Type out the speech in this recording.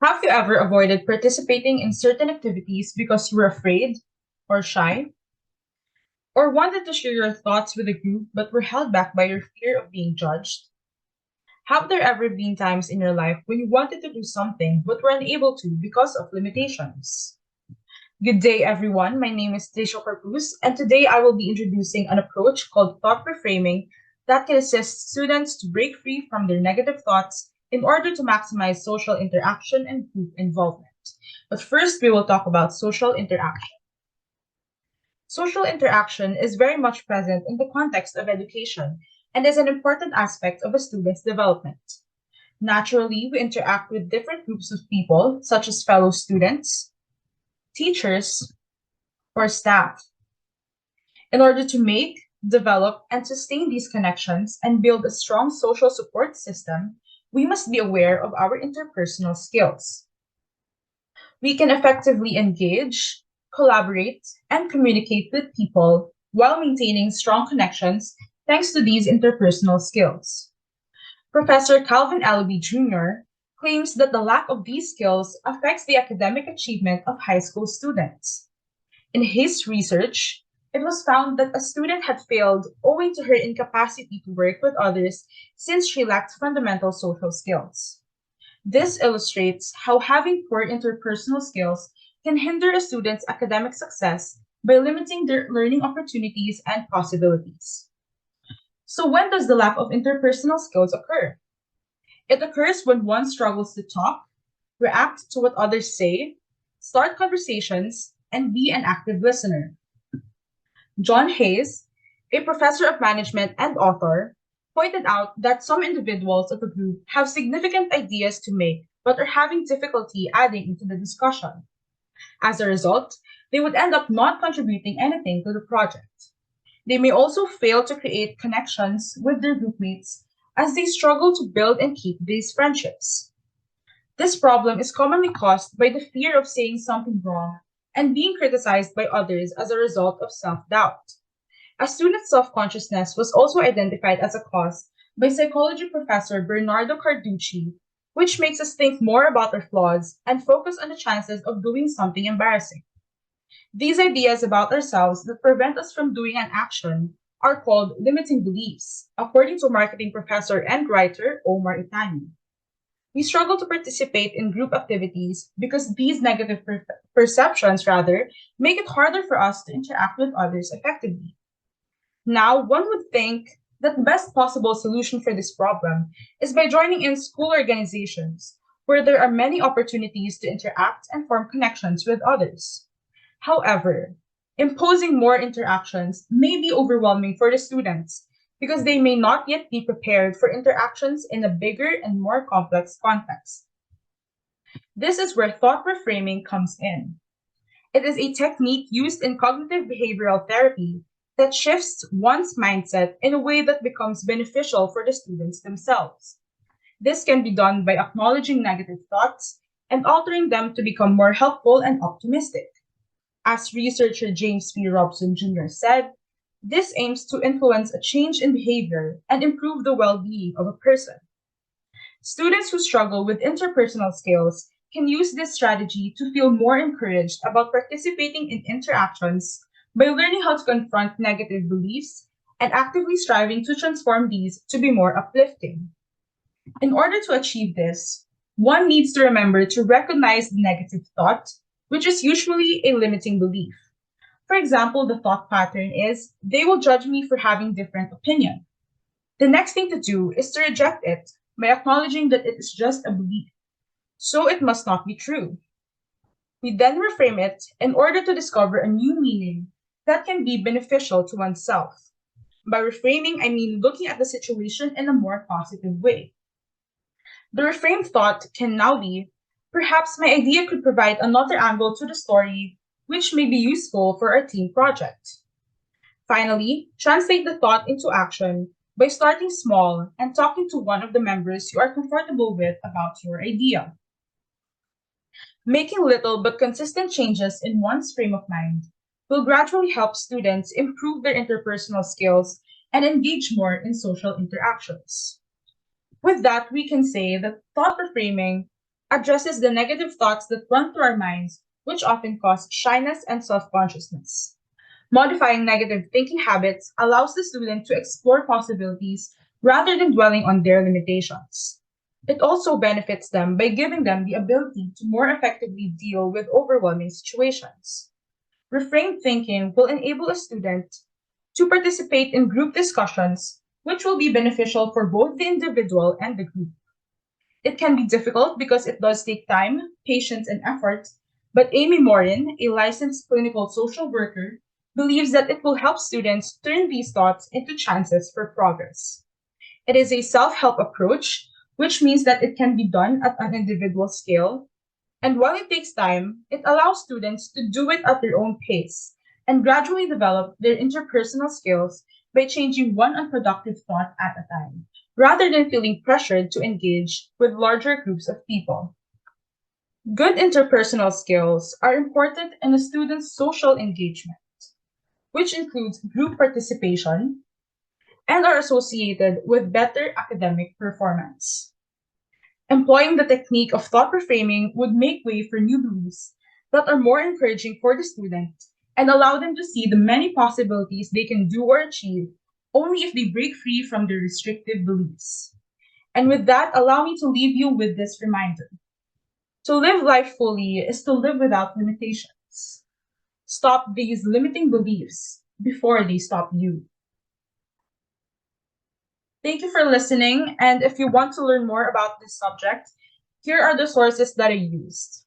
Have you ever avoided participating in certain activities because you were afraid or shy, or wanted to share your thoughts with a group but were held back by your fear of being judged? Have there ever been times in your life when you wanted to do something but were unable to because of limitations? Good day, everyone. My name is Trisha Corpus, and today I will be introducing an approach called thought reframing that can assist students to break free from their negative thoughts in order to maximize social interaction and group involvement. But first, we will talk about social interaction. Social interaction is very much present in the context of education and is an important aspect of a student's development. Naturally, we interact with different groups of people, such as fellow students, teachers, or staff. In order to make, develop, and sustain these connections and build a strong social support system, we must be aware of our interpersonal skills. We can effectively engage, collaborate, and communicate with people while maintaining strong connections thanks to these interpersonal skills. Professor Calvin Ellaby Jr. claims that the lack of these skills affects the academic achievement of high school students. In his research, it was found that a student had failed owing to her incapacity to work with others since she lacked fundamental social skills. This illustrates how having poor interpersonal skills can hinder a student's academic success by limiting their learning opportunities and possibilities. So, when does the lack of interpersonal skills occur? It occurs when one struggles to talk, react to what others say, start conversations, and be an active listener. John Hayes, a professor of management and author, pointed out that some individuals of a group have significant ideas to make but are having difficulty adding into the discussion. As a result, they would end up not contributing anything to the project. They may also fail to create connections with their groupmates as they struggle to build and keep these friendships. This problem is commonly caused by the fear of saying something wrong and being criticized by others as a result of self doubt. A student's self consciousness was also identified as a cause by psychology professor Bernardo Carducci, which makes us think more about our flaws and focus on the chances of doing something embarrassing. These ideas about ourselves that prevent us from doing an action are called limiting beliefs, according to marketing professor and writer Omar Itani. We struggle to participate in group activities because these negative perceptions, rather, make it harder for us to interact with others effectively. Now, one would think that the best possible solution for this problem is by joining in school organizations where there are many opportunities to interact and form connections with others. However, imposing more interactions may be overwhelming for the students because they may not yet be prepared for interactions in a bigger and more complex context. This is where thought reframing comes in. It is a technique used in cognitive behavioral therapy that shifts one's mindset in a way that becomes beneficial for the students themselves. This can be done by acknowledging negative thoughts and altering them to become more helpful and optimistic. As researcher James P. Robson Jr. said, this aims to influence a change in behavior and improve the well being of a person. Students who struggle with interpersonal skills can use this strategy to feel more encouraged about participating in interactions by learning how to confront negative beliefs and actively striving to transform these to be more uplifting. In order to achieve this, one needs to remember to recognize the negative thought, which is usually a limiting belief. For example, the thought pattern is, they will judge me for having different opinion. The next thing to do is to reject it by acknowledging that it is just a belief, so it must not be true. We then reframe it in order to discover a new meaning that can be beneficial to oneself. By reframing, I mean looking at the situation in a more positive way. The reframed thought can now be, perhaps my idea could provide another angle to the story, which may be useful for our team project. Finally, translate the thought into action by starting small and talking to one of the members you are comfortable with about your idea. Making little but consistent changes in one's frame of mind will gradually help students improve their interpersonal skills and engage more in social interactions. With that, we can say that thought reframing addresses the negative thoughts that run through our minds, which often cause shyness and self consciousness. Modifying negative thinking habits allows the student to explore possibilities rather than dwelling on their limitations. It also benefits them by giving them the ability to more effectively deal with overwhelming situations. Reframed thinking will enable a student to participate in group discussions, which will be beneficial for both the individual and the group. It can be difficult because it does take time, patience, and effort, but Amy Morin, a licensed clinical social worker, believes that it will help students turn these thoughts into chances for progress. It is a self help approach, which means that it can be done at an individual scale, and while it takes time, it allows students to do it at their own pace and gradually develop their interpersonal skills by changing one unproductive thought at a time, rather than feeling pressured to engage with larger groups of people. Good interpersonal skills are important in a student's social engagement, which includes group participation and are associated with better academic performance. Employing the technique of thought reframing would make way for new beliefs that are more encouraging for the student and allow them to see the many possibilities they can do or achieve only if they break free from their restrictive beliefs. And with that, allow me to leave you with this reminder. To live life fully is to live without limitations. Stop these limiting beliefs before they stop you. Thank you for listening. And if you want to learn more about this subject, here are the sources that I used.